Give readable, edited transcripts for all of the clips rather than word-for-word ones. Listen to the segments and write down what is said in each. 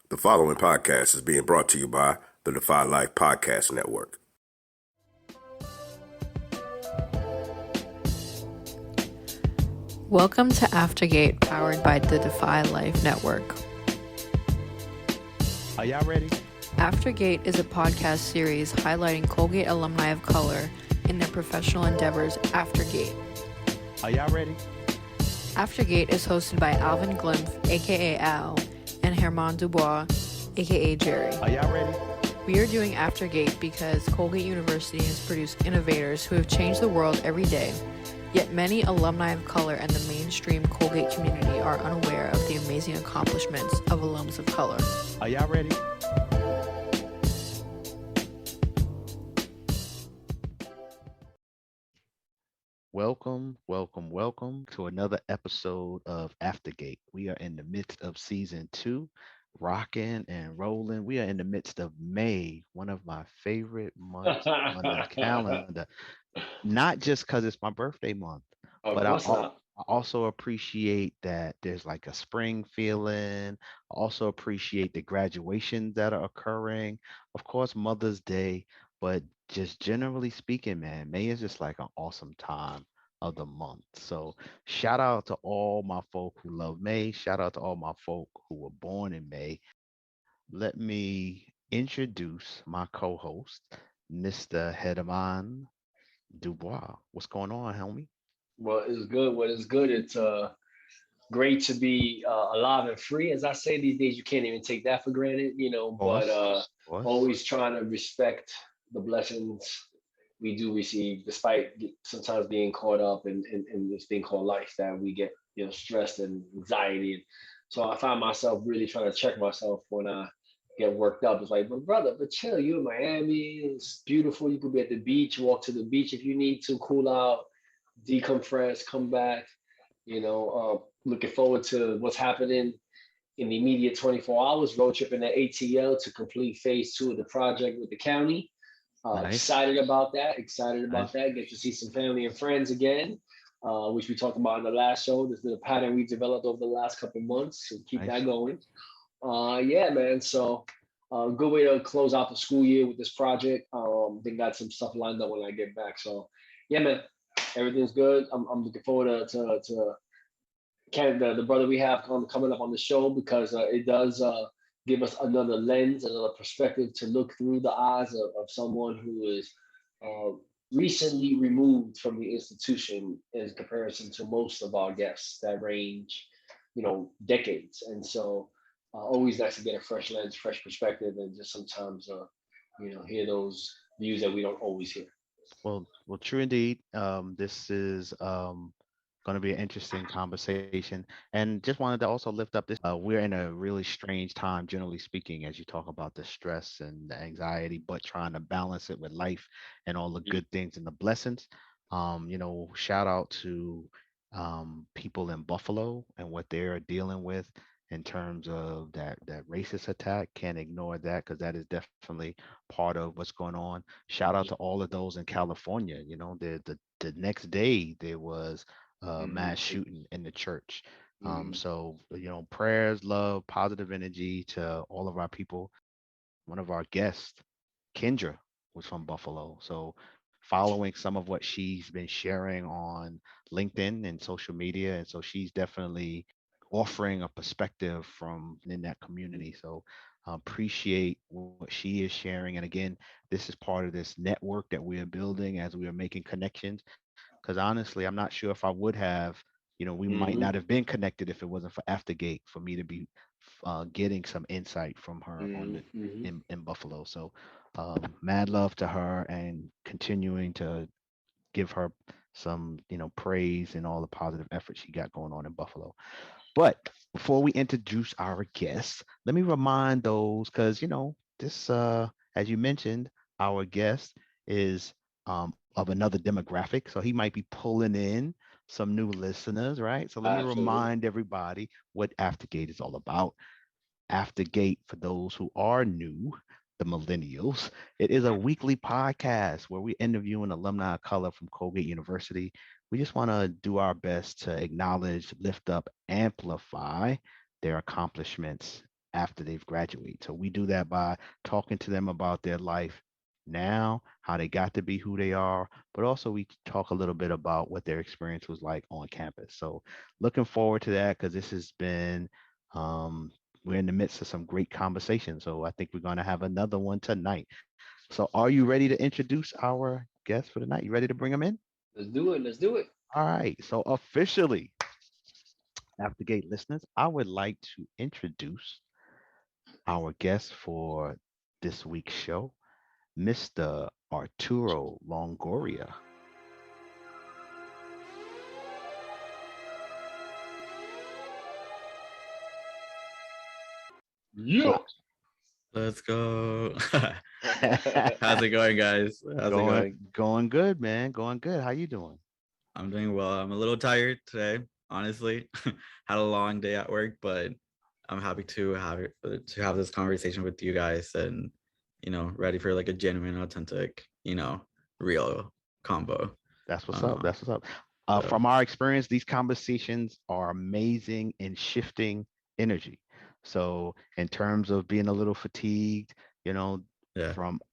The following podcast is being brought to you by the Defy Life Podcast Network. Welcome to Aftergate, powered by the Defy Life Network. Are y'all ready? Aftergate is a podcast series highlighting Colgate alumni of color in their professional endeavors aftergate. Are y'all ready? Aftergate is hosted by Alvin Glimpf, aka Al, and Herman Dubois, aka Jerry. Are y'all ready? We are doing Aftergate because Colgate University has produced innovators who have changed the world every day, yet many alumni of color and the mainstream Colgate community are unaware of the amazing accomplishments of alums of color. Are y'all ready? Welcome to another episode of Aftergate. We are in the midst of season 2, rocking and rolling. We are in the midst of May, one of my favorite months on the calendar. Not just because it's my birthday month, Of but course not. I also appreciate that there's like a spring feeling. I also appreciate the graduations that are occurring. Of course, Mother's Day, but just generally speaking, man, May is just like an awesome time of the month. So shout out to all my folk who love May. Shout out to all my folk who were born in May. Let me introduce my co-host, Mr. Hedeman Dubois. What's going on, homie? Well, it's good. What is good. It's great to be alive and free. As I say these days, you can't even take that for granted, Of but course, of course. always trying to respect the blessings we do receive, despite sometimes being caught up in this thing called life that we get, stressed and anxiety. And so I find myself really trying to check myself when I get worked up. It's like, but brother, but chill. You're in Miami. It's beautiful. You could be at the beach, walk to the beach if you need to, cool out, decompress, come back. Looking forward to what's happening in the immediate 24 hours. Road tripping to ATL to complete phase 2 of the project with the county. Nice, Excited about that. Excited about nice. that. Get to see some family and friends again, which we talked about in the last show. This is a pattern we've developed over the last couple of months. So keep that Nice. going. Yeah, man. So good way to close out the school year with this project. They got some stuff lined up when I get back. So yeah, man, everything's good. I'm looking forward to Canada, the brother we have coming up on the show, because it does give us another lens, another perspective to look through the eyes of someone who is uh, recently removed from the institution in comparison to most of our guests that range, decades. And so always nice to get a fresh lens, fresh perspective, and just sometimes, hear those views that we don't always hear. Well, true indeed. This is going to be an interesting conversation, and just wanted to also lift up this. We're in a really strange time, generally speaking, as you talk about the stress and the anxiety, but trying to balance it with life and all the Mm. good things and the blessings. Shout out to people in Buffalo and what they're dealing with in terms of that racist attack. Can't ignore that because that is definitely part of what's going on. Shout out to all of those in California. The next day there was a mass Mhm. shooting in the church. Mhm. So prayers, love, positive energy to all of our people. One of our guests, Kendra, was from Buffalo. So following some of what she's been sharing on LinkedIn and social media. And so she's definitely offering a perspective from in that community. So appreciate what she is sharing. And again, this is part of this network that we are building as we are making connections. Because honestly, I'm not sure if I would have, we might Mhm. not have been connected if it wasn't for Aftergate for me to be getting some insight from her on Mhm. the Mhm. in Buffalo. So mad love to her and continuing to give her some, praise and all the positive effort she got going on in Buffalo. But before we introduce our guests, let me remind those because this as you mentioned, our guest is of another demographic. So he might be pulling in some new listeners, right? So let me Absolutely. remind everybody what Aftergate is all about. Aftergate, for those who are new, the millennials, it is a weekly podcast where we interviewing alumni of color from Colgate University. We just want to do our best to acknowledge, lift up, amplify their accomplishments after they've graduated. So we do that by talking to them about their life now, how they got to be who they are, but also we talk a little bit about what their experience was like on campus. So looking forward to that because this has been we're in the midst of some great conversation. So I think we're going to have another one tonight. So are you ready to introduce our guest for the night? You ready to bring them in? Let's do it. Let's do it. All right. So officially, Aftergate listeners, I would like to introduce our guest for this week's show, Mr. Arturo Longoria. Yeah. Let's go. How's it going, guys? How's it going? Going good, man. Going good. How you doing? I'm doing well. I'm a little tired today, honestly. Had a long day at work, but I'm happy to have this conversation with you guys and ready for like a genuine, authentic, real combo. That's what's up. That's what's up. So- From our experience, these conversations are amazing in shifting energy. So in terms of being a little fatigued, Yeah.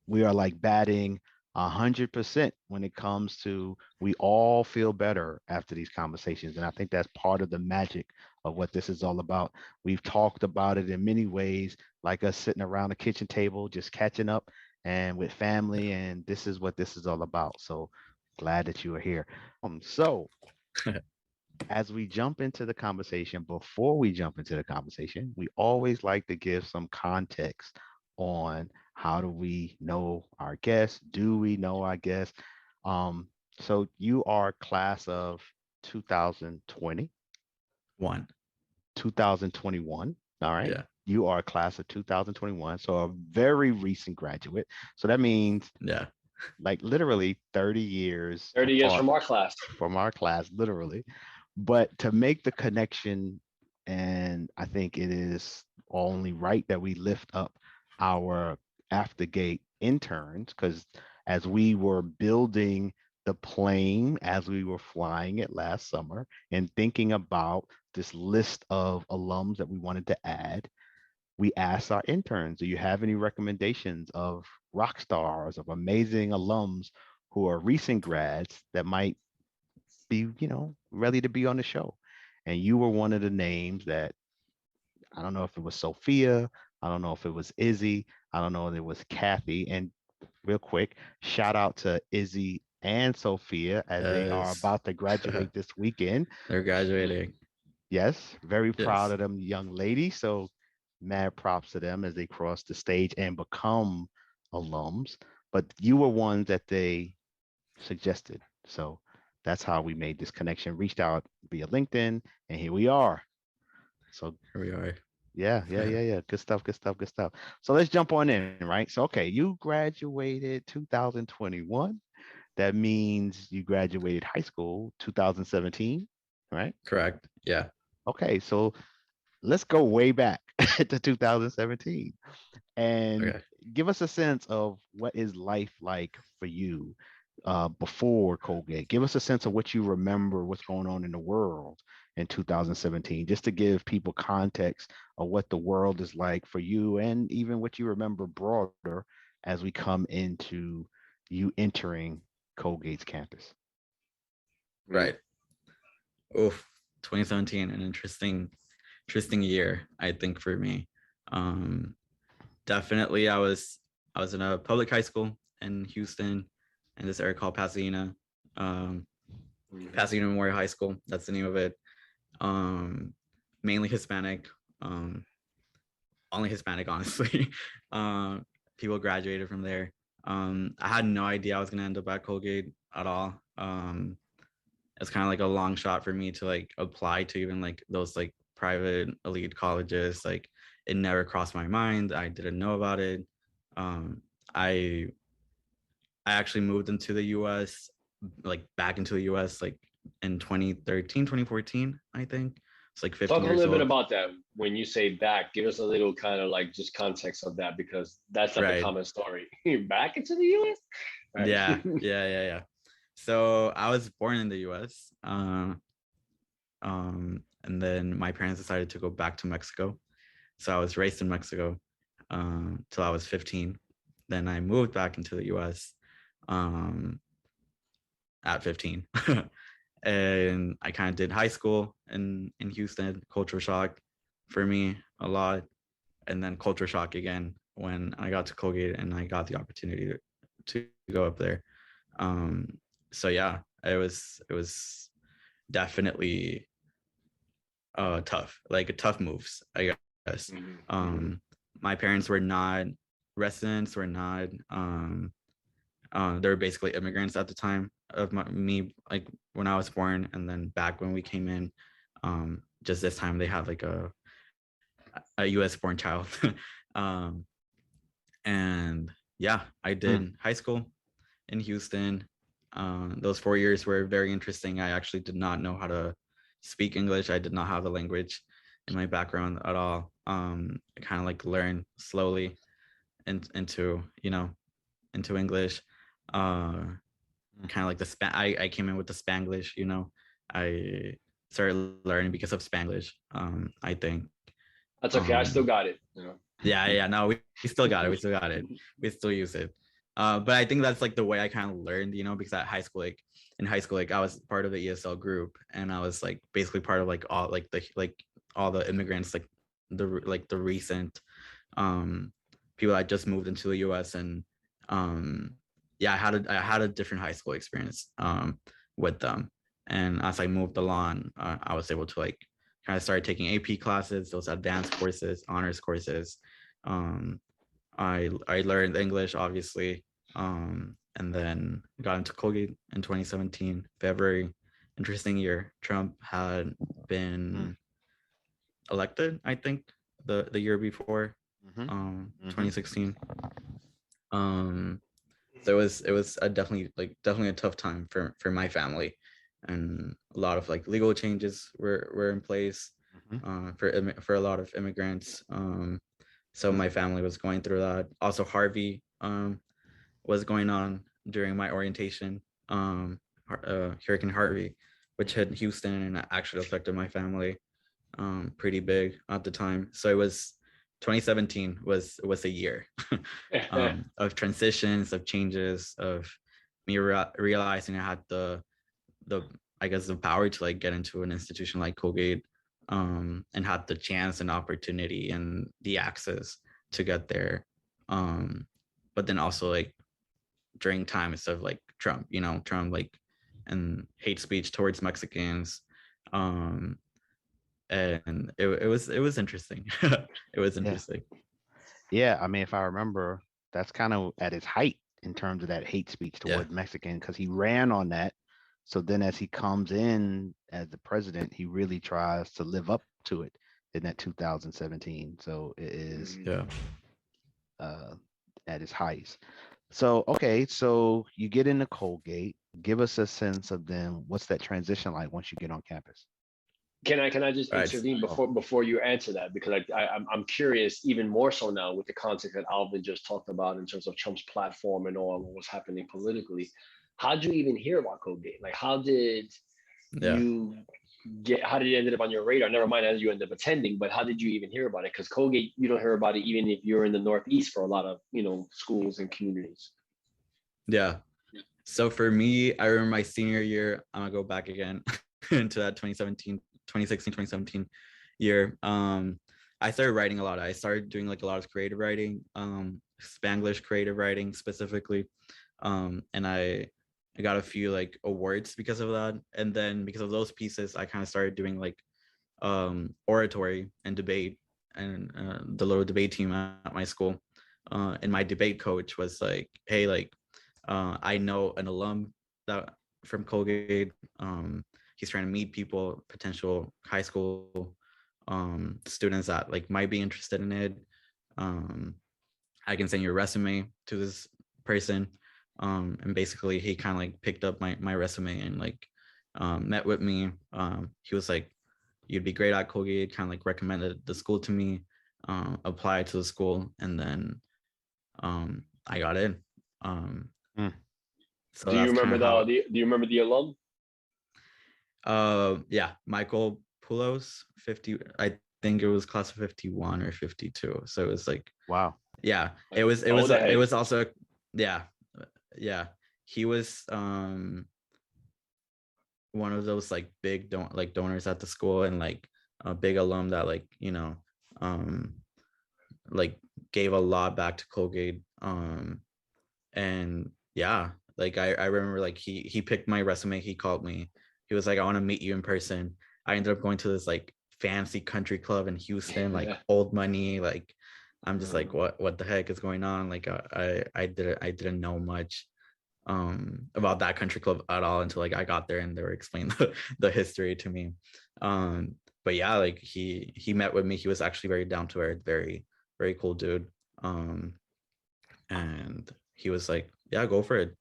we are like batting 100% when it comes to we all feel better after these conversations. And I think that's part of the magic of what this is all about. We've talked about it in many ways, like us sitting around a kitchen table, just catching up and with family. And this is what this is all about. So glad that you are here. So as we jump into the conversation, before we jump into the conversation, we always like to give some context on how do we know our guests? Do we know our guests? So you are class of 2020, 2021. All right. Yeah. You are a class of 2021. So a very recent graduate. So that means Yeah. like literally 30 years 30 years apart from our class. literally. But to make the connection, and I think it is only right that we lift up our Aftergate interns, because as we were building the plane, as we were flying it last summer, and thinking about this list of alums that we wanted to add, we asked our interns, do you have any recommendations of rock stars, of amazing alums who are recent grads that might be, ready to be on the show? And you were one of the names that, I don't know if it was Sophia, I don't know if it was Izzy, I don't know if it was Kathy. And real quick, shout out to Izzy and Sophia as they are Yes. about to graduate this weekend. They're graduating. Yes, very proud Yes. of them young ladies. So mad props to them as they cross the stage and become alums. But you were ones that they suggested. So that's how we made this connection, reached out via LinkedIn, and here we are. So Here we are. yeah. Good stuff. So let's jump on in, right? So, okay, you graduated 2021. That means you graduated high school 2017, right? Correct. Yeah. Okay, so let's go way back to 2017 and Okay. give us a sense of what is life like for you before Colgate. Give us a sense of what you remember, what's going on in the world in 2017, just to give people context of what the world is like for you and even what you remember broader as we come into you entering Colgate's campus. Right. Oof. 2017, an interesting year, I think, for me. Definitely I was in a public high school in Houston in this area called Pasadena. Pasadena Memorial High School, that's the name of it. Mainly Hispanic, only Hispanic, honestly. People graduated from there. I had no idea I was gonna end up at Colgate at all. It's kind of like a long shot for me to like apply to even like those like private elite colleges. Like it never crossed my mind. I didn't know about it. I actually moved into the US, like back into the US like in 2013, 2014, I think. It's like 15 Talk a years little bit old. about that. When you say back, give us a little kind of like just context of that, because that's not Right. the common story. Back into the US? Right. Yeah. So I was born in the US. And then my parents decided to go back to Mexico. So I was raised in Mexico till I was 15. Then I moved back into the US at 15. And I kind of did high school in Houston. Culture shock for me a lot, and then culture shock again when I got to Colgate and I got the opportunity to go up there. So yeah, it was definitely tough, like tough moves, I guess. My parents were not residents, were not they were basically immigrants at the time of me, like when I was born, and then back when we came in, just this time they had like a US born child. um, and yeah, I did high school in Houston. Those 4 years were very interesting. I actually did not know how to speak English. I did not have the language in my background at all. I kind of like learned slowly into English. Kind of like I came in with the Spanglish, I started learning because of Spanglish. I think That's okay. I still got it. yeah, no, we still got it. We still got it. We still use it. But I think that's like the way I kind of learned, because at high school, in high school, I was part of the ESL group, and I was like basically part of like all all the immigrants, like the recent people that just moved into the US. And yeah, I had a different high school experience with them. And as I moved along, I was able to like kind of start taking AP classes, those advanced courses, honors courses. I learned English, obviously, and then got into Colgate in 2017, February. Interesting year. Trump had been elected, I think, the year before, 2016. So it was definitely a tough time for my family, and a lot of like legal changes were in place for a lot of immigrants. So my family was going through that. Also, Harvey was going on during my orientation. Hurricane Harvey, which hit Houston and actually affected my family pretty big at the time. So it was 2017 was a year of transitions, of changes, of me realizing I had the I guess the power to like get into an institution like Colgate, and had the chance and opportunity and the access to get there. But then also like during times of like Trump, like, and hate speech towards Mexicans. And it was interesting. It was interesting. Yeah, I mean, if I remember, that's kind of at its height in terms of that hate speech towards Mexican, because he ran on that. So then as he comes in as the president, he really tries to live up to it in that 2017. So it is at its highest. So, okay, so you get into Colgate. Give us a sense of then what's that transition like once you get on campus? Can I just intervene before you answer that, because I'm curious even more so now with the context that Alvin just talked about in terms of Trump's platform and all what was happening politically. How did you even hear about Colgate? Like, how did you how did it end up on your radar? Never mind, as you end up attending, but how did you even hear about it? Because Colgate, you don't hear about it even if you're in the Northeast for a lot of schools and communities. Yeah. So for me, I remember my senior year. I'm gonna go back again into that 2016, 2017 year. I started writing a lot. I started doing like a lot of creative writing, Spanglish creative writing specifically. And I got a few like awards because of that. And then because of those pieces, I kind of started doing like oratory and debate, and the little debate team at my school. And my debate coach was like, hey, like, I know an alum that from Colgate. He's trying to meet people, potential high school students that like might be interested in it. I can send your resume to this person. And basically he kind of like picked up my resume and like met with me. He was like, you'd be great at Colgate, kind of like recommended the school to me, applied to the school, and then I got in. So do you remember do you remember the alum? Yeah, Michael Poulos, 50. I think it was class of 51 or 52. So it was like, Wow. yeah, it was also, yeah. He was one of those like big donors at the school, and like a big alum that like, like gave a lot back to Colgate. And yeah, like I remember like he picked my resume, he called me, he was like, I want to meet you in person. I ended up going to this like fancy country club in Houston, like old money. Like I'm just like, what the heck is going on? Like I didn't know much about that country club at all until like I got there and they were explaining the history to me. But yeah, like he met with me. He was actually very down to earth, very, very cool dude. And he was like, yeah, go for it.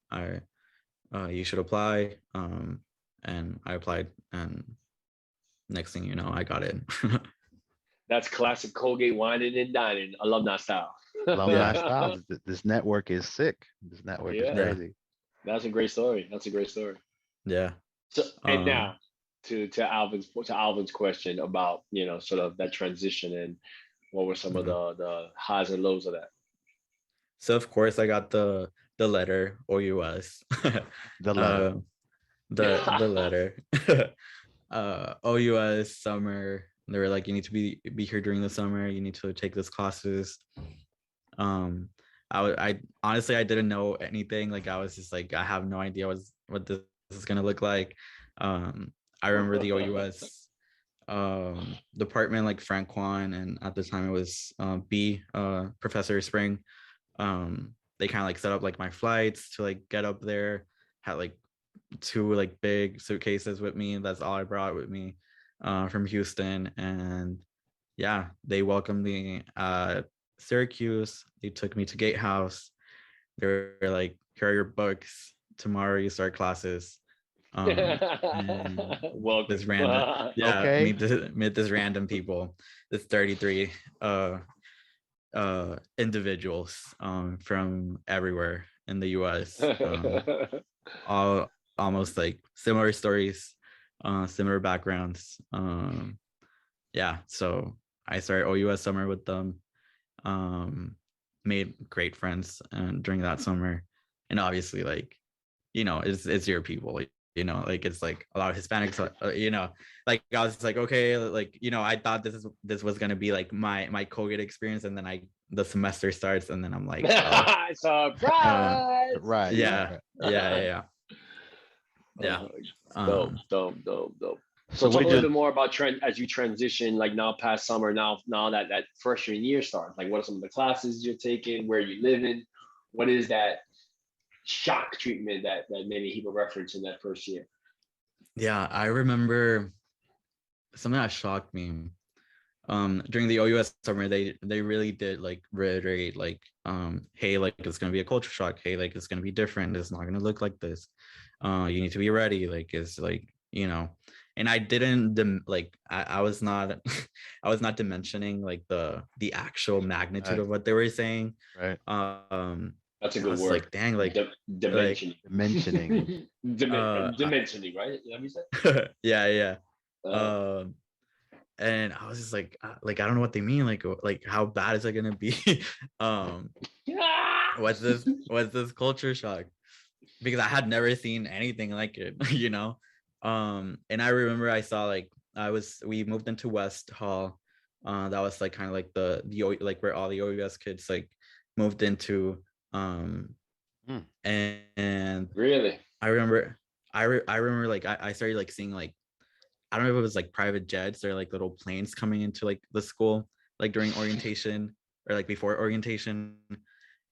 You should apply. And I applied, and next thing you know, I got in. That's classic Colgate whining and dining, alumni style. Alumni style. This network is sick. This network is crazy. That's a great story. Yeah. So, and now to Alvin's question about, sort of that transition, and what were some of the highs and lows of that? So of course I got the letter, OUS. The letter. The letter. OUS summer. They were like, you need to be here during the summer. You need to take these classes. I honestly, I didn't know anything. Like I was just like, I have no idea what this is gonna look like. I remember the OUS department, like Frank Kwan, and at the time it was Professor Spring. They kind of like set up like my flights to like get up there. Had like 2 like big suitcases with me. That's all I brought with me from Houston. And yeah, they welcomed me at Syracuse. They took me to Gatehouse. They were like, here are your books. Tomorrow you start classes. Well, this random, meet this random people, this 33 individuals from everywhere in the US, all almost like similar stories, similar backgrounds. Yeah, so I started OUS summer with them, made great friends during that summer, and obviously like, it's your people, like it's like a lot of Hispanics, like I was like, okay, like, I thought this was gonna be like my Colgate experience, and then the semester starts, and then I'm like, surprise. Right. Yeah. Dope. So talk a little bit more about as you transition, like now past summer, now that freshman year starts. Like, what are some of the classes you're taking? Where are you living? What is that shock treatment that many people reference in that first year? Yeah, I remember something that shocked me. During the OUS summer, they really did like reiterate like, hey, like it's gonna be a culture shock. Hey, like it's gonna be different. It's not gonna look like this. You need to be ready. Like it's like, and I didn't I was not I was not dimensioning like the actual magnitude of what they were saying. Right. That's a good word. Like, dang, like dimensioning. Dimensioning. Dimensioning, right? Is that what you said? Yeah. And I was just like I don't know what they mean. Like how bad is it gonna be? What's this culture shock? Because I had never seen anything like it, and I remember I saw we moved into West Hall. That was like kind of like the like where all the OUS kids like moved into. And really, I remember like I started like seeing like, I don't know if it was like private jets or like little planes coming into like the school, like during orientation or like before orientation.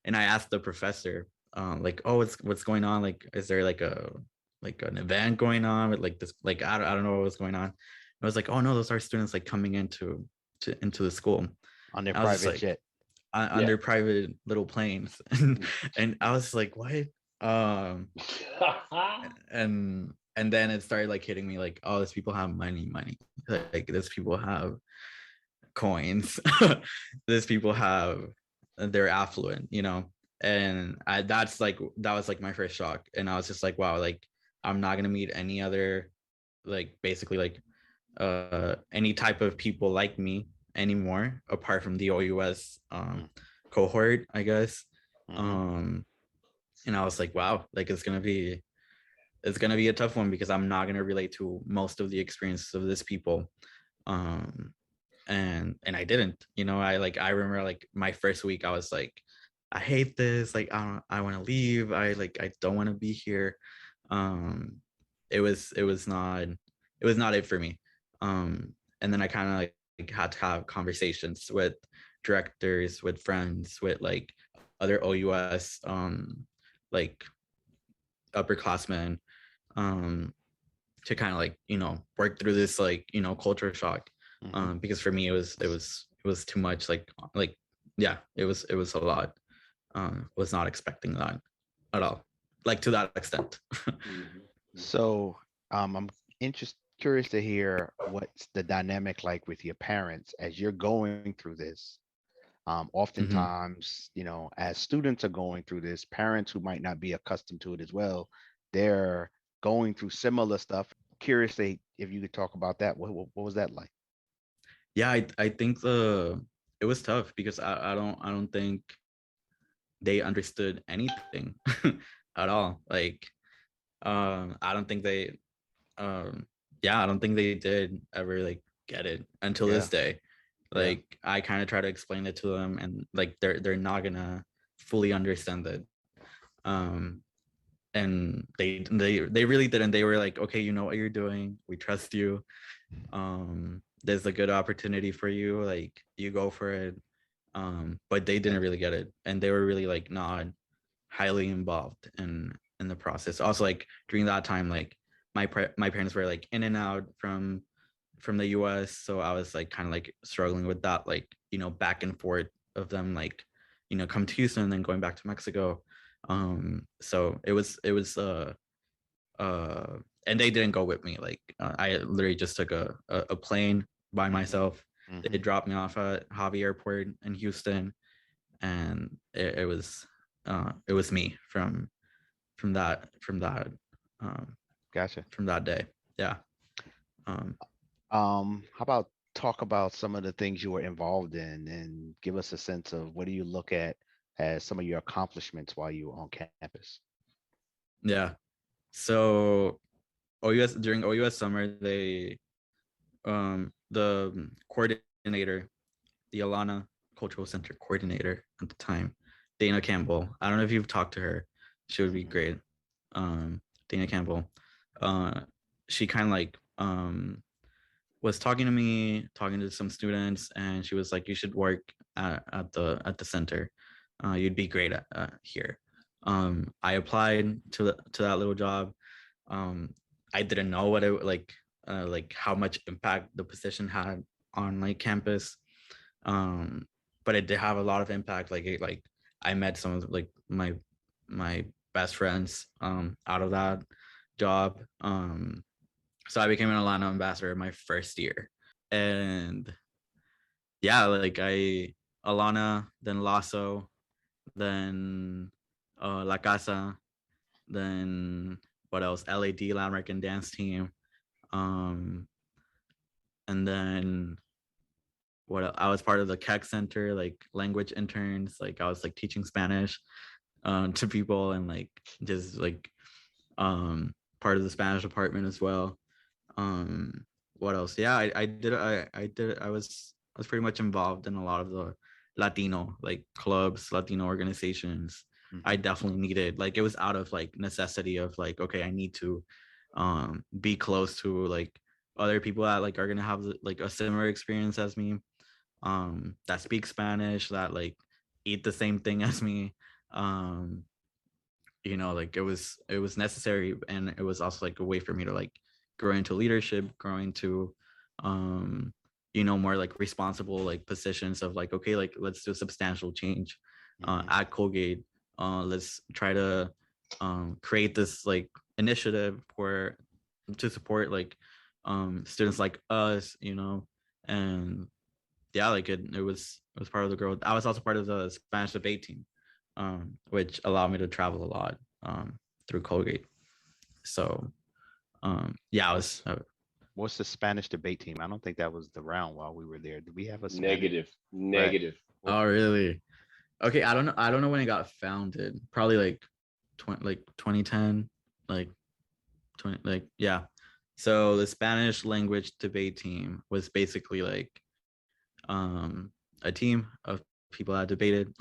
And I asked the professor, like, oh, what's going on? Like, is there like an event going on with like this? Like, I don't know what was going on. I was like, oh no, those are students like coming into the school on their private jet. On their private little planes. And I was like, what? And then it started like hitting me like, oh, these people have money. Like these people have coins. These people they're affluent, and that was like my first shock. And I was just like, wow, like I'm not gonna meet any other, like basically like any type of people like me anymore apart from the OUS cohort, I guess. And I was like, wow, like it's gonna be a tough one because I'm not gonna relate to most of the experiences of this people. And I didn't, I remember like my first week I was like, I hate this, like I want to leave, I don't want to be here. It was not it for me. And then I kind of like had to have conversations with directors, with friends, with like other OUS like upperclassmen, to kind of like work through this like culture shock. Because for me it was too much, yeah, it was a lot. Was not expecting that at all, like to that extent. So I'm curious to hear what's the dynamic like with your parents as you're going through this. Oftentimes, as students are going through this, parents who might not be accustomed to it as well, they're going through similar stuff. Curiously, if you could talk about that, what was that like? Yeah, I think it was tough because I don't think they understood anything at all. Like, I don't think they yeah, I don't think they did ever like get it until Yeah. this day. Like, I kind of try to explain it to them, and like they're not gonna fully understand it. Um, and they really didn't. They were like, okay, you know what you're doing. We trust you. There's a good opportunity for you. Like, you go for it. But they didn't really get it, and they were really like not highly involved in the process. Also, like during that time, like my parents were like in and out from the US, so I was like kind of like struggling with that, like back and forth of them, like come to Houston and then going back to Mexico. So and they didn't go with me. Like, I literally just took a plane by myself. They dropped me off at Javi Airport in Houston, and it was me from that Gotcha. from that day. Yeah. How about talk about some of the things you were involved in and give us a sense of what do you look at as some of your accomplishments while you were on campus? Yeah. So during OUS summer, they the coordinator, the Alana Cultural Center coordinator at the time, Dana Campbell. I don't know if you've talked to her. She would be great. Dana Campbell. She kind of like was talking to me, talking to some students, and she was like, "You should work at the center. You'd be great at here." I applied to that little job. I didn't know what it like how much impact the position had on like campus, but it did have a lot of impact. Like I met some of like my best friends out of that job. So I became an Atlanta ambassador my first year, and yeah, like Alana, then Lasso, then La Casa, then what else? LAD, Latin American Dance Team, and then what else? I was part of the Keck Center, like language interns. Like, I was like teaching Spanish to people, and like just like part of the Spanish department as well. What else? Yeah, I was pretty much involved in a lot of the Latino like clubs, Latino organizations. I definitely needed, like, it was out of like necessity of like, okay, I need to be close to like other people that like are gonna have like a similar experience as me, that speak Spanish, that like eat the same thing as me. Like it was necessary, and it was also like a way for me to like grow into leadership, grow into more like responsible like positions of like, okay, like let's do substantial change at Colgate. Let's try to create this like initiative to support like students like us, and yeah, like it was part of the growth. I was also part of the Spanish debate team, which allowed me to travel a lot through Colgate. So yeah, What's the Spanish debate team? I don't think that was the round while we were there. Did we have a Spanish? Negative. Right. Negative. Oh, really? Okay, I don't know. I don't know when it got founded. Probably like 2010, like 20, like yeah. So the Spanish language debate team was basically like a team of people that debated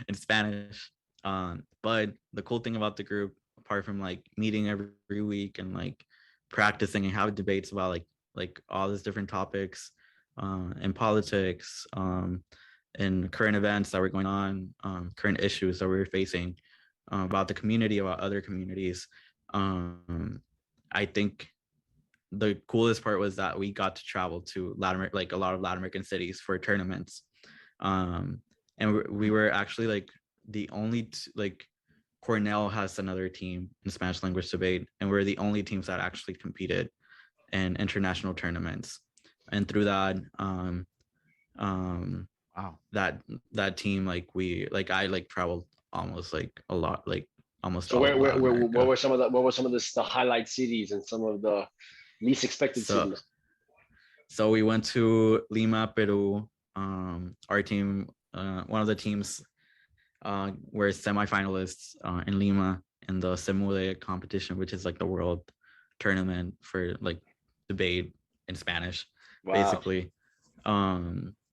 in Spanish. But the cool thing about the group, apart from like meeting every week and like practicing and having debates about like all these different topics, in politics, and current events that were going on, current issues that we were facing, about the community, about other communities. I think the coolest part was that we got to travel to like a lot of Latin American cities for tournaments. And we were actually like the only like Cornell has another team in Spanish language debate, and we're the only teams that actually competed in international tournaments. And through that, Wow. that team, like I like traveled almost like a lot, like almost So all of Latin what America. were some of the highlight cities and some of the least expected cities? So we went to Lima, Peru. Our team, one of the teams, were semifinalists in Lima in the Semude competition, which is like the world tournament for like debate in Spanish, basically.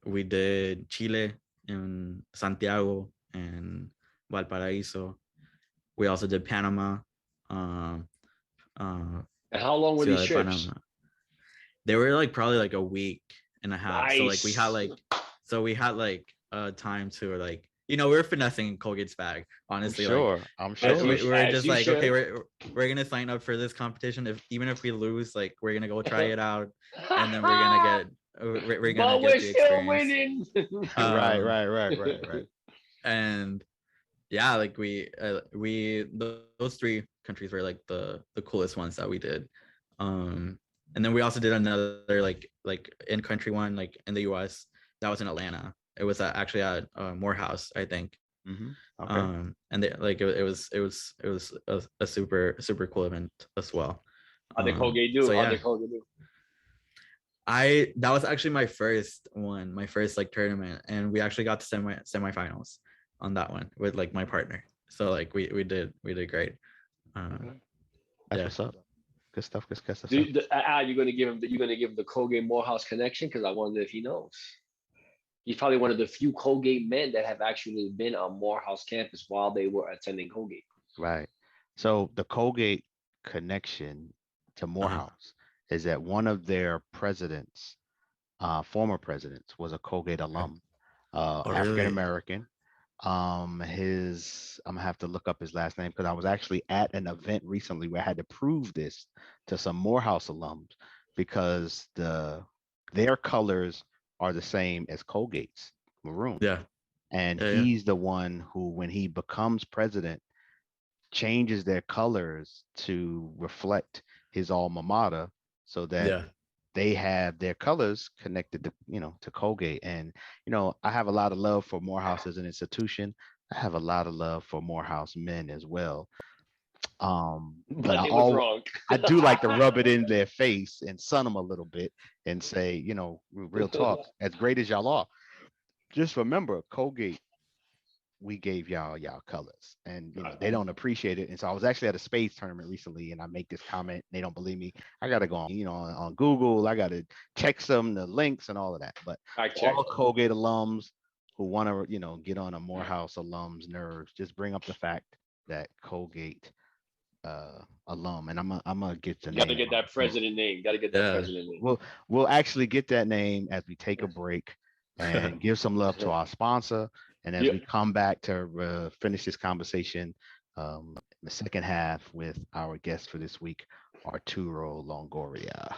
We did Chile in Santiago and Valparaiso. We also did Panama. And how long were these trips? Panama. They were like probably like a week and a half. Nice. So like we had like time to like, we were finessing Colgate's bag, honestly. I'm sure. We're just like, okay, we're gonna sign up for this competition. Even if we lose, like we're gonna go try it out, and then we're gonna get the still experience. Winning. Right. And yeah, like those three countries were like the coolest ones that we did. And then we also did another like in country one, like in the US, that was in Atlanta. It was actually at Morehouse, I think. Mm-hmm. Okay. And it was a super cool event as well. How did Colgate do? So, yeah. How did Colgate do? That was actually my first like tournament, and we actually got to semifinals on that one with like my partner. So like we did great. That's what's up. Good stuff. You're gonna give him the Colgate Morehouse connection, because I wonder if he knows. He's probably one of the few Colgate men that have actually been on Morehouse campus while they were attending Colgate. Right. So the Colgate connection to Morehouse is that one of their presidents, former presidents, was a Colgate alum, African American. I'm gonna have to look up his last name, because I was actually at an event recently where I had to prove this to some Morehouse alums, because their colors are the same as Colgate's, maroon. Yeah. And he's the one who, when he becomes president, changes their colors to reflect his alma mater, so that they have their colors connected to Colgate. And I have a lot of love for Morehouse as an institution. I have a lot of love for Morehouse men as well. But I do like to rub it in their face and sun them a little bit and say, real talk, as great as y'all are, just remember, Colgate, we gave y'all colors, and they don't appreciate it. And so I was actually at a spades tournament recently, and I make this comment, they don't believe me. I gotta go on, on Google, I gotta check the links and all of that. But all Colgate alums who want to, get on a Morehouse alum's nerves, just bring up the fact that Colgate alum, and I'm gonna get the name. Gotta get that president name. President name. We'll actually get that name as we take a break and give some love to our sponsor. And as we come back to finish this conversation, the second half with our guest for this week, Arturo Longoria.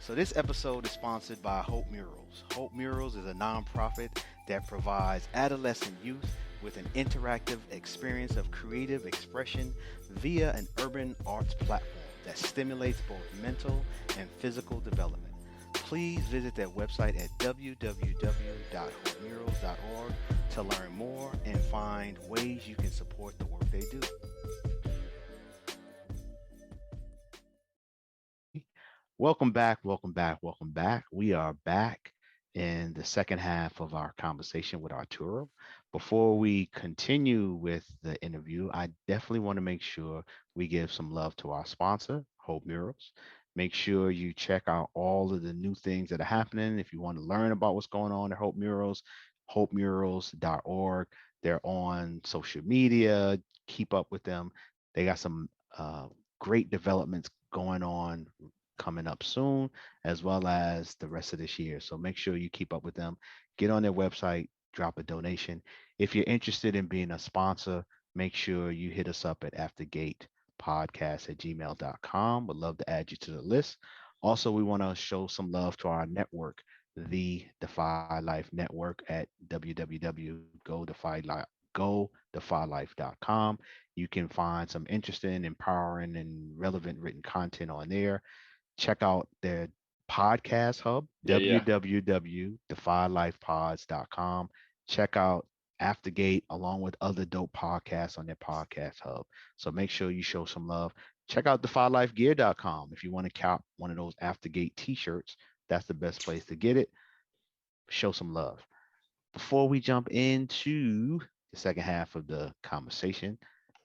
So this episode is sponsored by Hope Murals. Hope Murals is a nonprofit that provides adolescent youth with an interactive experience of creative expression via an urban arts platform that stimulates both mental and physical development. Please visit their website at www.hopemurals.org to learn more and find ways you can support the work they do. Welcome back, welcome back, welcome back. We are back in the second half of our conversation with Arturo. Before we continue with the interview, I definitely want to make sure we give some love to our sponsor, Hope Murals. Make sure you check out all of the new things that are happening. If you want to learn about what's going on at Hope Murals, hopemurals.org. They're on social media. Keep up with them. They got some great developments going on coming up soon, as well as the rest of this year. So make sure you keep up with them. Get on their website, drop a donation. If you're interested in being a sponsor, make sure you hit us up at aftergatepodcast@gmail.com. Would love to add you to the list. Also, we want to show some love to our network, the Defy Life Network at www.godefylife.com. You can find some interesting, empowering, and relevant written content on there. Check out their podcast hub, Yeah. www.defylifepods.com. Check out Aftergate along with other dope podcasts on their podcast hub. So make sure you show some love. Check out defylifegear.com if you want to cop one of those Aftergate t-shirts. That's the best place to get it. Show some love. Before we jump into the second half of the conversation,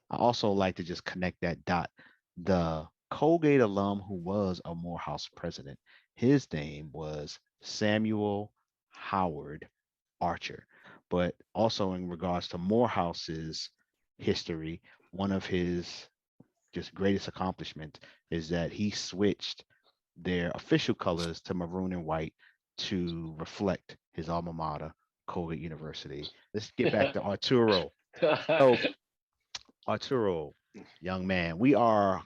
I also like to just connect that dot. The Colgate alum who was a Morehouse president, his name was Samuel Howard Archer. But also in regards to Morehouse's history, one of his just greatest accomplishments is that he switched their official colors to maroon and white to reflect his alma mater, Colgate University. Let's get back to Arturo. So Arturo, young man, we are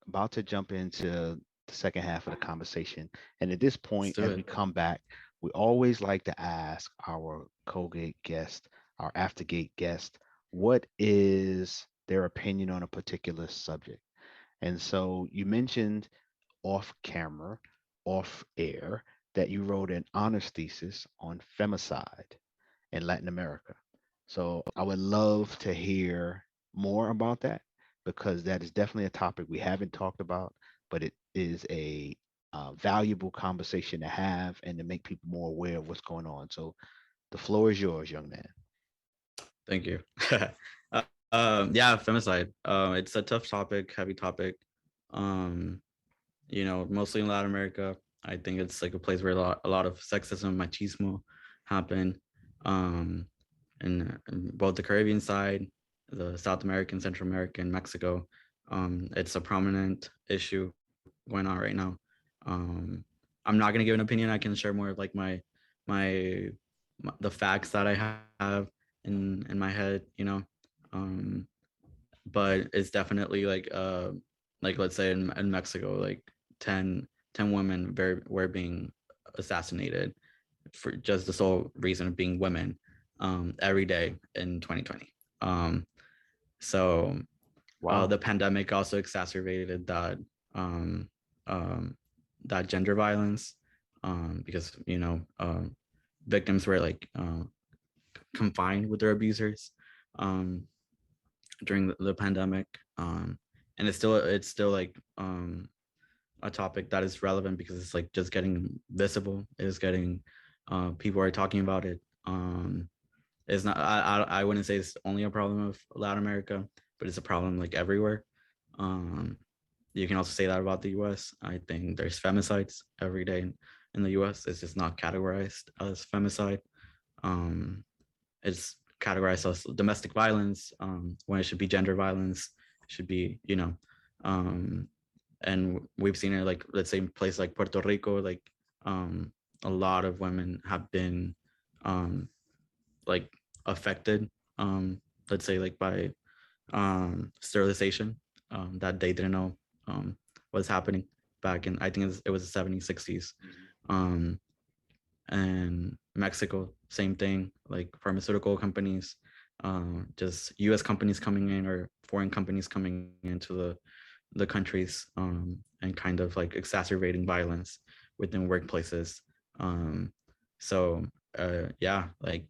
about to jump into the second half of the conversation. And at this Let's point, do as we it. come back, we always like to ask our Colgate guest, our Aftergate guest, what is their opinion on a particular subject? And so you mentioned off camera, off air, that you wrote an honors thesis on femicide in Latin America. So I would love to hear more about that because that is definitely a topic we haven't talked about, but it is a valuable conversation to have and to make people more aware of what's going on. So the floor is yours, young man. Thank you. Yeah, femicide. It's a tough topic, heavy topic. Um, mostly in Latin America. I think it's like a place where a lot of sexism, machismo happen. Um, in both the Caribbean side, the South American, Central American, Mexico. It's a prominent issue going on right now. Um, I'm not gonna give an opinion. I can share more of like my, the facts that I have in my head. Um, but it's definitely like let's say in Mexico, like 10 women were being assassinated for just the sole reason of being women every day in 2020. So Wow. the pandemic also exacerbated um, um, that gender violence because victims were like confined with their abusers during the pandemic, and it's still like a topic that is relevant because it's like just getting visible. It's getting people are talking about it. It's not. I wouldn't say it's only a problem of Latin America, but it's a problem like everywhere. Um, you can also say that about the U.S. I think there's femicides every day in the U.S. It's just not categorized as femicide. Um, it's categorized as domestic violence when it should be gender violence. Should be and we've seen it like let's say in places like Puerto Rico, like a lot of women have been like affected, let's say like by sterilization that they didn't know was happening back in, I think it was the 70s, 60s. And Mexico, same thing, like pharmaceutical companies, just US companies coming in or foreign companies coming into the countries and kind of like exacerbating violence within workplaces. So yeah, like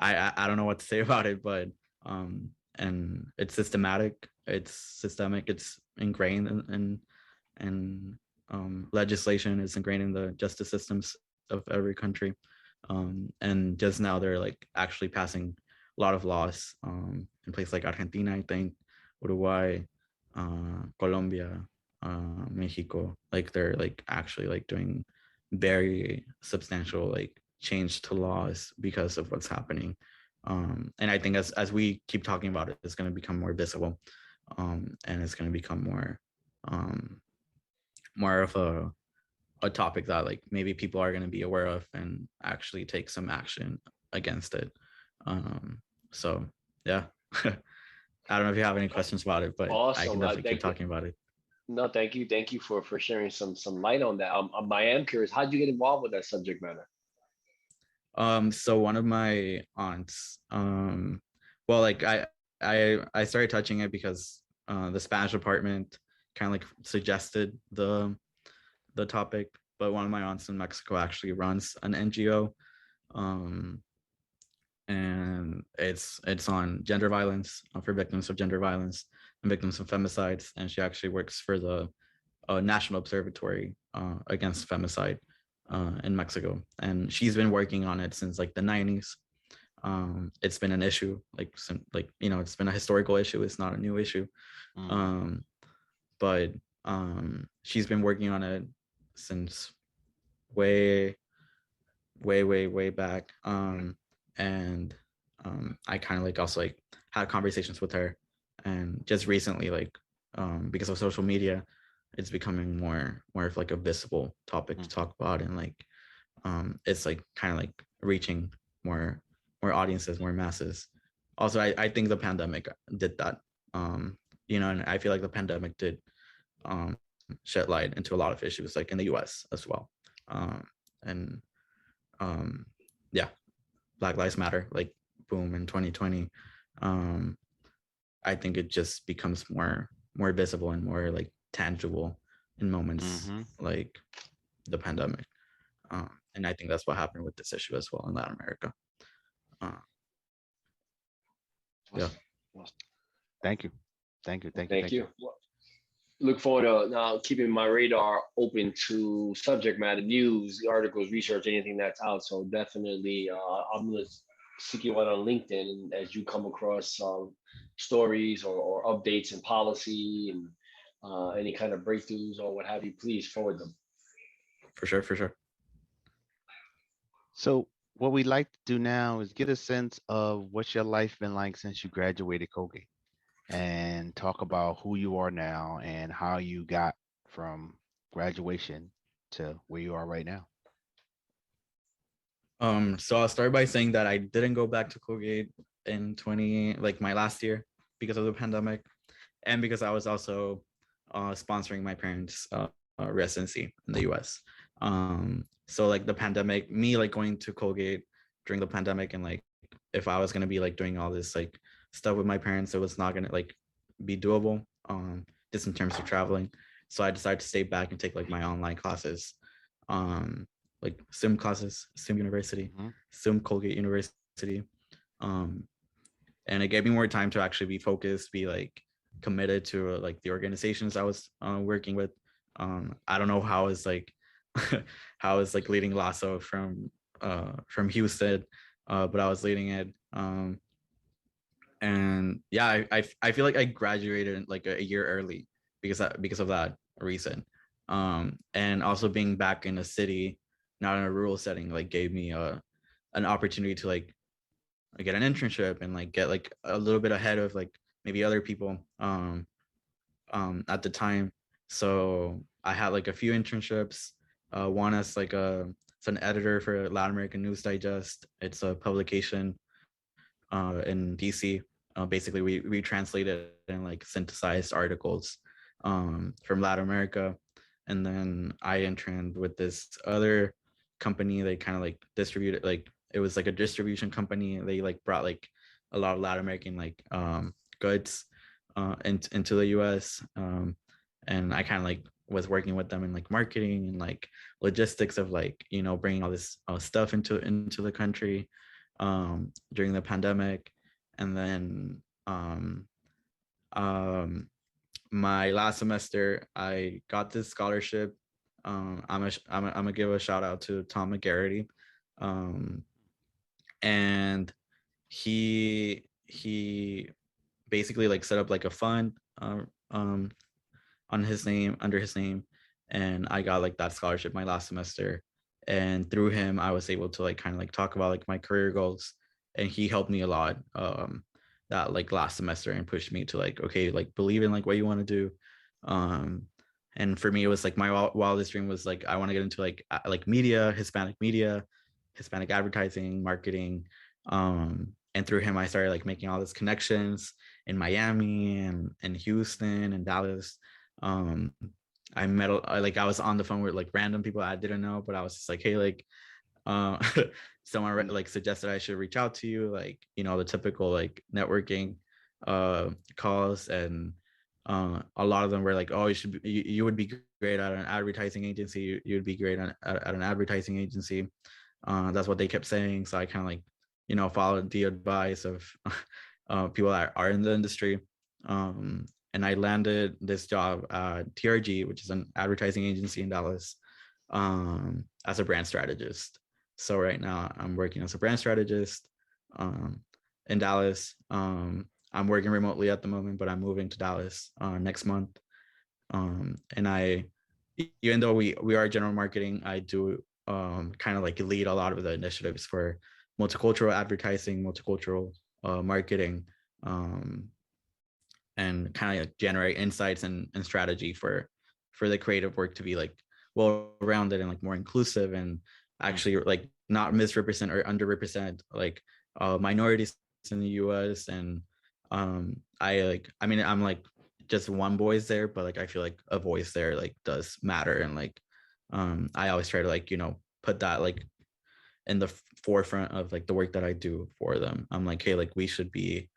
I don't know what to say about it, but and it's systemic, it's ingrained in legislation is ingrained in the justice systems of every country. And just now they're like actually passing a lot of laws in places like Argentina, I think, Uruguay, Colombia, Mexico. Like they're like actually like doing very substantial like change to laws because of what's happening. And I think as we keep talking about it, it's going to become more visible, and it's going to become more of a topic that like maybe people are going to be aware of and actually take some action against it. So yeah. I don't know if you have any questions about it, but I Awesome. can definitely keep talking about it. No, thank you for sharing some light on that. I am curious, how did you get involved with that subject matter? So one of my aunts, well, like I started touching it because the Spanish department kind of like suggested the topic, but one of my aunts in Mexico actually runs an NGO, and it's on gender violence, for victims of gender violence and victims of femicides, and she actually works for the National Observatory against femicide in Mexico, and she's been working on it since like the 90s. It's been an issue, like it's been a historical issue. It's not a new issue. But she's been working on it since way back. And I kind of like also like had conversations with her, and just recently, like because of social media, it's becoming more of like a visible topic to talk about, and like it's like kind of like reaching more audiences, more masses. Also, I think the pandemic did that, and I feel like the pandemic did shed light into a lot of issues, like in the US as well. And yeah, Black Lives Matter, like boom, in 2020. I think it just becomes more visible and more like tangible in moments like the pandemic. And I think that's what happened with this issue as well in Latin America. Yeah. Thank you. Thank you. Look forward to now keeping my radar open to subject matter news, articles, research, anything that's out. So definitely, I'm gonna seek you out on LinkedIn, and as you come across stories or updates in policy and any kind of breakthroughs or what have you, please forward them. For sure. So what we like to do now is get a sense of what's your life been like since you graduated Colgate, and talk about who you are now and how you got from graduation to where you are right now. So I'll start by saying that I didn't go back to Colgate in my last year because of the pandemic, and because I was also sponsoring my parents' residency in the US. So like the pandemic, me like going to Colgate during the pandemic, and like if I was gonna be like doing all this like stuff with my parents, it was not gonna like be doable, just in terms of traveling. So I decided to stay back and take like my online classes, like sim classes, sim university, sim Colgate University. And it gave me more time to actually be focused, be like committed to like the organizations I was working with. I don't know how it's like how it's like leading Lasso from Houston, but I was leading it. And yeah, I feel like I graduated like a year early because of that reason. And also being back in a city, not in a rural setting, like gave me an opportunity to like get an internship and like get like a little bit ahead of like maybe other people at the time. So I had like a few internships. One as like it's an editor for Latin American News Digest. It's a publication in DC. Basically, we translated and like synthesized articles from Latin America, and then I interned with this other company. They kind of like distributed, like it was like a distribution company. They like brought like a lot of Latin American like goods into the US, and I kind of like was working with them in like marketing and like logistics of like bringing all this stuff into the country during the pandemic. And then my last semester I got this scholarship I'm gonna give a shout out to Tom McGarity, and he basically like set up like a fund on his name, under his name, and I got like that scholarship my last semester, and through him I was able to like kind of like talk about like my career goals, and he helped me a lot that like last semester and pushed me to like, okay, like believe in like what you want to do. And for me it was like my wildest dream was like I want to get into like media, Hispanic advertising, marketing. And through him I started like making all these connections in Miami and Houston and Dallas. um I met like I was on the phone with like random people I didn't know, but I was just like, hey, like uh someone like suggested I should reach out to you, like, you know, the typical like networking calls. And a lot of them were like, oh, you would be great at an advertising agency, you would be great at an advertising agency. That's what they kept saying. So I kind of like, you know, followed the advice of people that are in the industry. And I landed this job at TRG, which is an advertising agency in Dallas, as a brand strategist. So right now I'm working as a brand strategist in Dallas. I'm working remotely at the moment, but I'm moving to Dallas next month. And even though we are general marketing, I do kind of like lead a lot of the initiatives for multicultural advertising, multicultural marketing, and kind of like generate insights and strategy for the creative work to be like well-rounded and like more inclusive, and actually like not misrepresent or underrepresent like minorities in the US. And I mean I'm like just one voice there, but like I feel like a voice there like does matter. And like I always try to like, you know, put that like in the forefront of like the work that I do for them. I'm like, hey, like we should be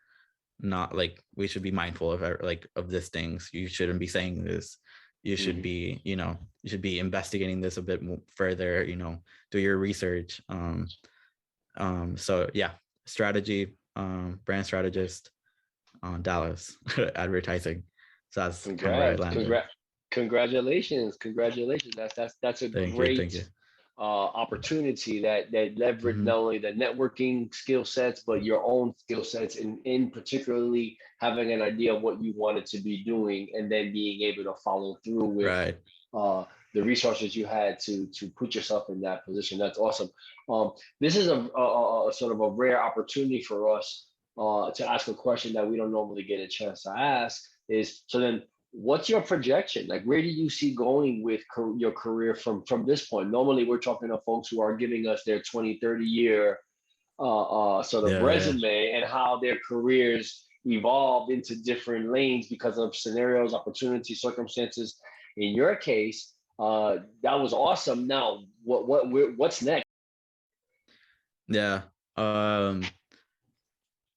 mindful of like of these things. You shouldn't be saying this. You should be, you know, you should be investigating this a bit more further, you know, do your research. So yeah, strategy, brand strategist on Dallas advertising. So that's kind of where I landed. Congratulations. That's a Thank you. great opportunity that leverage Mhm. not only the networking skill sets but your own skill sets, and in particularly having an idea of what you wanted to be doing and then being able to follow through with Right. uh, the resources you had to put yourself in that position. That's awesome. This is a sort of a rare opportunity for us to ask a question that we don't normally get a chance to ask. Is so then, what's your projection? Like, where do you see going with your career from this point? Normally, we're talking to folks who are giving us their 20, 30-year sort of Yeah. resume and how their careers evolved into different lanes because of scenarios, opportunities, circumstances. In your case, that was awesome. Now, what's next? Yeah. Um,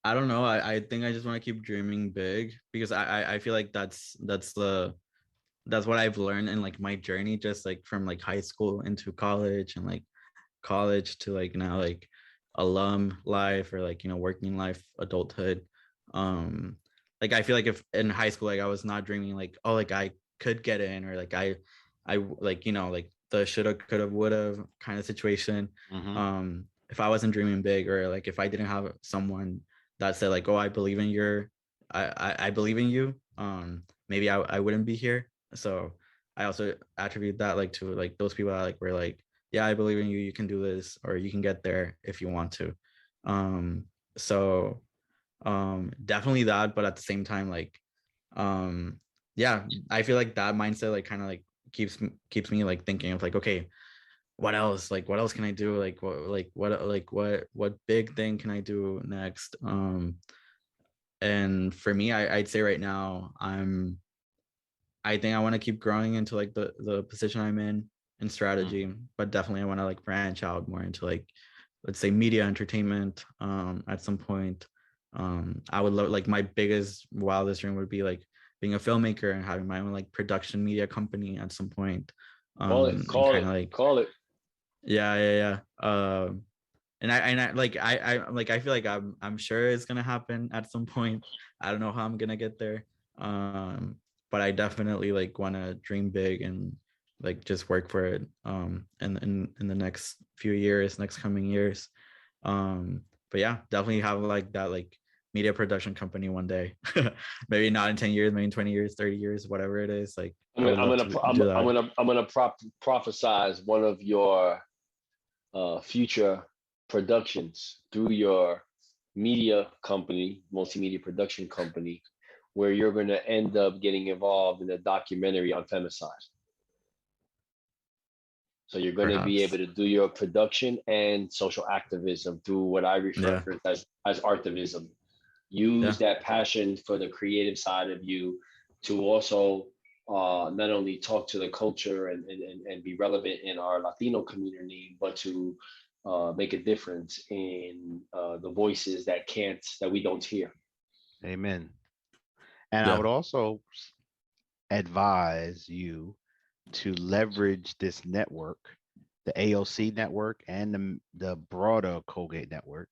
I don't know. I think I just want to keep dreaming big, because I feel like that's what I've learned in like my journey, just like from like high school into college, and like college to like now like alum life, or like, you know, working life, adulthood. Um, like I feel like if in high school like I was not dreaming like, oh, like I could get in, or like I like, you know, like the shoulda coulda woulda kind of situation. If I wasn't dreaming big, or like if I didn't have someone that said like, oh, I believe in I believe in you, maybe I wouldn't be here. So I also attribute that like to like those people that like were like, yeah, I believe in you, you can do this, or you can get there if you want to. So definitely that, but at the same time, like yeah, I feel like that mindset like kind of like keeps me like thinking of like, okay, what else, like what else can I do, what big thing can I do next. And for me, I'd say right now I think I want to keep growing into like the position I'm in strategy, but definitely I want to like branch out more into like, let's say, media entertainment at some point. I would love, like my biggest wildest dream would be like being a filmmaker and having my own like production media company at some point. And kind of like, Call it. yeah. And I like I feel like I'm sure it's gonna happen at some point. I don't know how I'm gonna get there. But I definitely like want to dream big and like just work for it in the next few years, next coming years. But yeah, definitely have like that like media production company one day. Maybe not in 10 years, maybe in 20 years, 30 years, whatever it is. Like I would love to do that. I'm gonna prophesize one of your future productions through your media company, multimedia production company, where you're going to end up getting involved in a documentary on femicide. So you're going to be able Perhaps. to do your production and social activism through what I refer Yeah. to as artivism. Yeah. Use that passion for the creative side of you to also not only talk to the culture and be relevant in our Latino community, but to make a difference in the voices that we don't hear. Amen. And I Yeah. would also advise you to leverage this network, the AOC network and the broader Colgate network,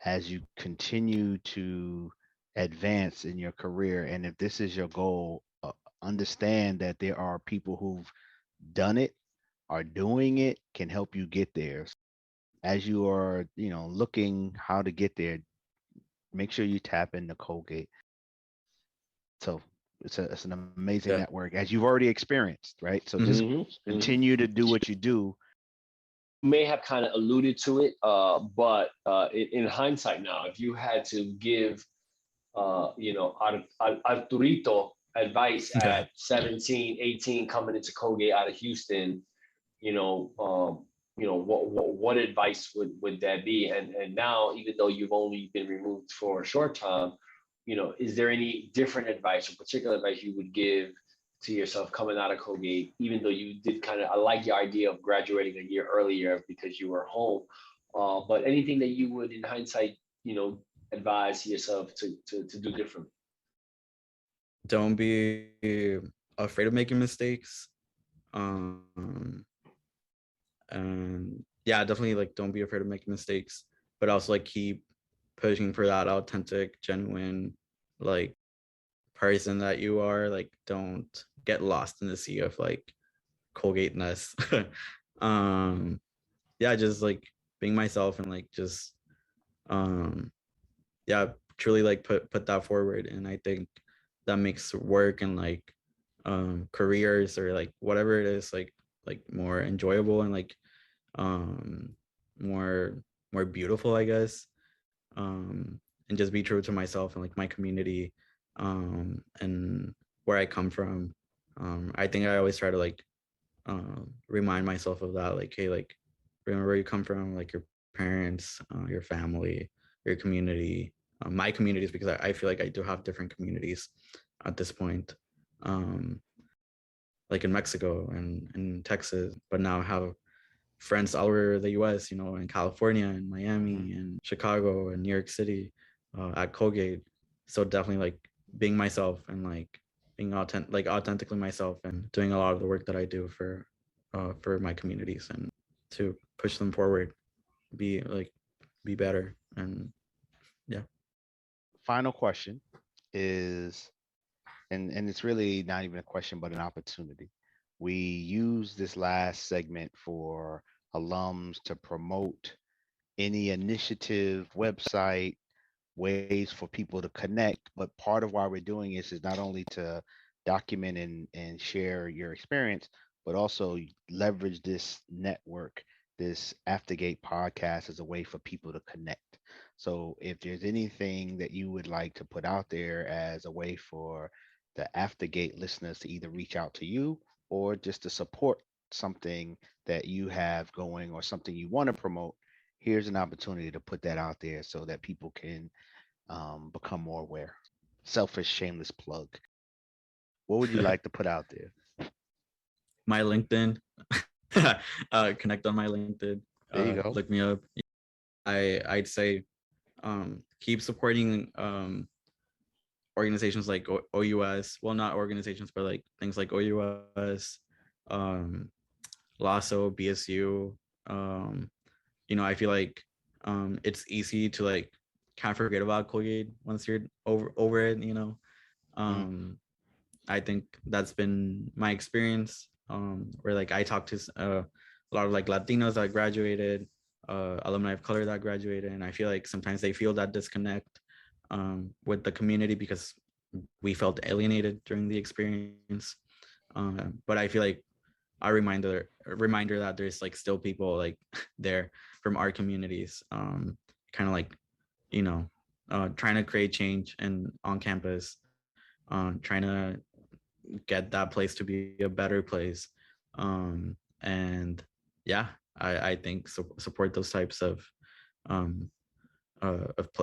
as you continue to advance in your career. And if this is your goal, understand that there are people who've done it, are doing it, can help you get there. As you are, looking how to get there, make sure you tap into Colgate. So it's an amazing Yeah. network, as you've already experienced, right? So just continue to do what you do. May have kind of alluded to it, but in hindsight now, if you had to give, Arturito advice Yeah. at 17, 18, coming into Colgate out of Houston, what advice would that be? And now, even though you've only been removed for a short time, is there any different advice or particular advice you would give to yourself coming out of Colgate, even though you did I like your idea of graduating a year earlier because you were home, but anything that you would in hindsight, advise yourself to do differently? Don't be afraid of making mistakes. And yeah, definitely like don't be afraid of making mistakes, but also like keep pushing for that authentic, genuine, like person that you are. Like don't get lost in the sea of like Colgate-ness. Yeah, just like being myself and like just yeah, truly like put that forward. And I think that makes work and like careers or like whatever it is like more enjoyable and like more beautiful, I guess. And just be true to myself and like my community and where I come from. I think I always try to like remind myself of that, like, hey, like remember where you come from, like your parents, your family, your community, my communities, because I feel like I do have different communities at this point, like in Mexico and in Texas, but now I have friends all over the US, in California and Miami and Chicago and New York City, at Colgate. So definitely like being myself and like being authentically myself and doing a lot of the work that I do for my communities and to push them forward, be better. And yeah. Final question is, and it's really not even a question, but an opportunity. We use this last segment for alums to promote any initiative, website, ways for people to connect. But part of why we're doing this is not only to document and share your experience, but also leverage this network, this Aftergate podcast, as a way for people to connect. So if there's anything that you would like to put out there as a way for the Aftergate listeners to either reach out to you or just to support something that you have going or something you want to promote, here's an opportunity to put that out there so that people can become more aware. Selfish, shameless plug. What would you like to put out there? My LinkedIn. Connect on my LinkedIn. There you go. Look me up. I'd say keep supporting organizations like OUS. Well, not organizations, but like things like OUS, LASO, BSU. I feel like it's easy to like kind of forget about Colgate once you're over it. I think that's been my experience. where like I talked to a lot of like Latinos that graduated, alumni of color that graduated, and I feel like sometimes they feel that disconnect with the community because we felt alienated during the experience. But I feel like a reminder that there's like still people like there from our communities, kind of like, you know, trying to create change and on campus, trying to get that place to be a better place. And yeah, I think support those types of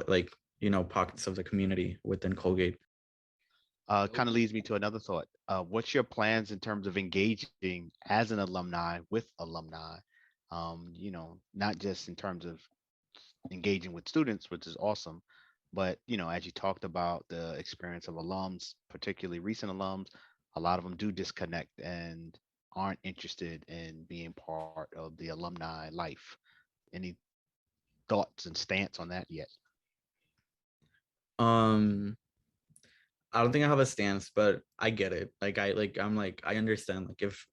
like, you know, pockets of the community within Colgate. Kind of leads me to another thought. What's your plans in terms of engaging as an alumni with alumni? You know, not just in terms of engaging with students, which is awesome, but you know, as you talked about the experience of alums, particularly recent alums, a lot of them do disconnect and aren't interested in being part of the alumni life. Any thoughts and stance on that yet? I don't think I have a stance, but I get it. I'm like, I understand. Like if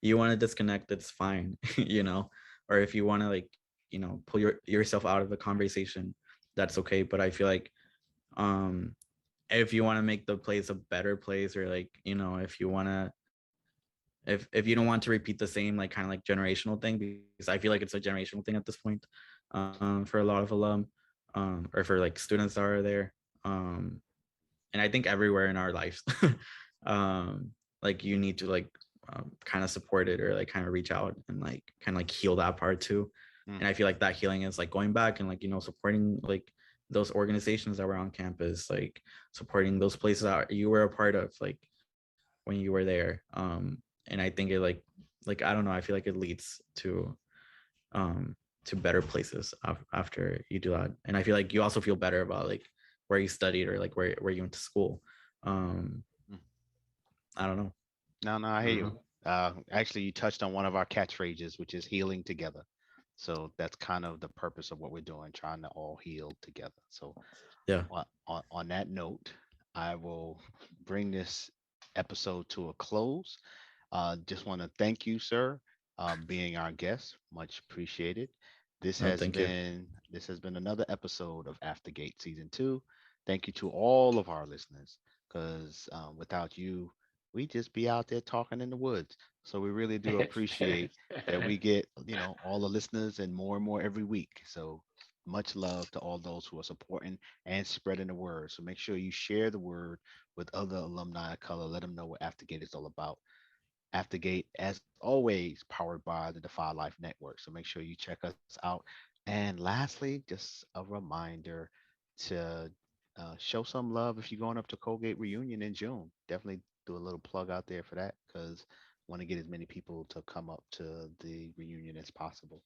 you want to disconnect, it's fine, you know, or if you want to like, you know, pull yourself out of the conversation, that's okay. But I feel like if you want to make the place a better place, or like, you know, if you want to, if you don't want to repeat the same like kind of like generational thing, because I feel like it's a generational thing at this point, for a lot of alum, or for like students that are there, and I think everywhere in our lives, like you need to like kind of support it, or like kind of reach out and like kind of like heal that part too. And I feel like that healing is like going back and like, you know, supporting like those organizations that were on campus, like supporting those places that you were a part of like when you were there. And I think it like I don't know, I feel like it leads to better places after you do that. And I feel like you also feel better about like where you studied, or like where you went to school. I don't know. No, I hear you. Actually, you touched on one of our catchphrases, which is healing together. So that's kind of the purpose of what we're doing, trying to all heal together. So yeah, on that note, I will bring this episode to a close. Just want to thank you, sir, being our guest. Much appreciated. This has been another episode of Aftergate Season 2. Thank you to all of our listeners, because without you, we just be out there talking in the woods. So we really do appreciate that we get, you know, all the listeners and more every week. So much love to all those who are supporting and spreading the word. So make sure you share the word with other alumni of color. Let them know what Aftergate is all about. Aftergate, as always, powered by the Defy Life Network. So make sure you check us out. And lastly, just a reminder to show some love if you're going up to Colgate reunion in June. Definitely do a little plug out there for that, because I want to get as many people to come up to the reunion as possible.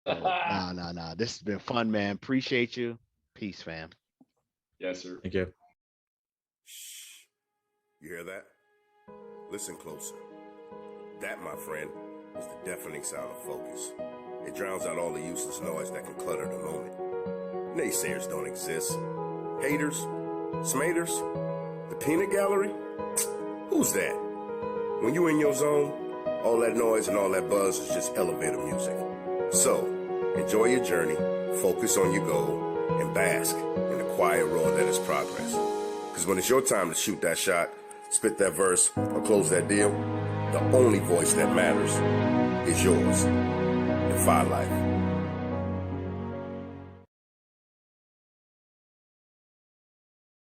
So, nah. This has been fun, man. Appreciate you. Peace, fam. Yes, sir. Thank you. Shh. You hear that? Listen closer. That, my friend, is the deafening sound of focus. It drowns out all the useless noise that can clutter the moment. Naysayers don't exist. Haters? Smaters? The peanut gallery? Who's that? When you in your zone, all that noise and all that buzz is just elevator music. So, enjoy your journey, focus on your goal, and bask in the quiet roar that is progress. Because when it's your time to shoot that shot, spit that verse, or close that deal, the only voice that matters is yours. Defy Life.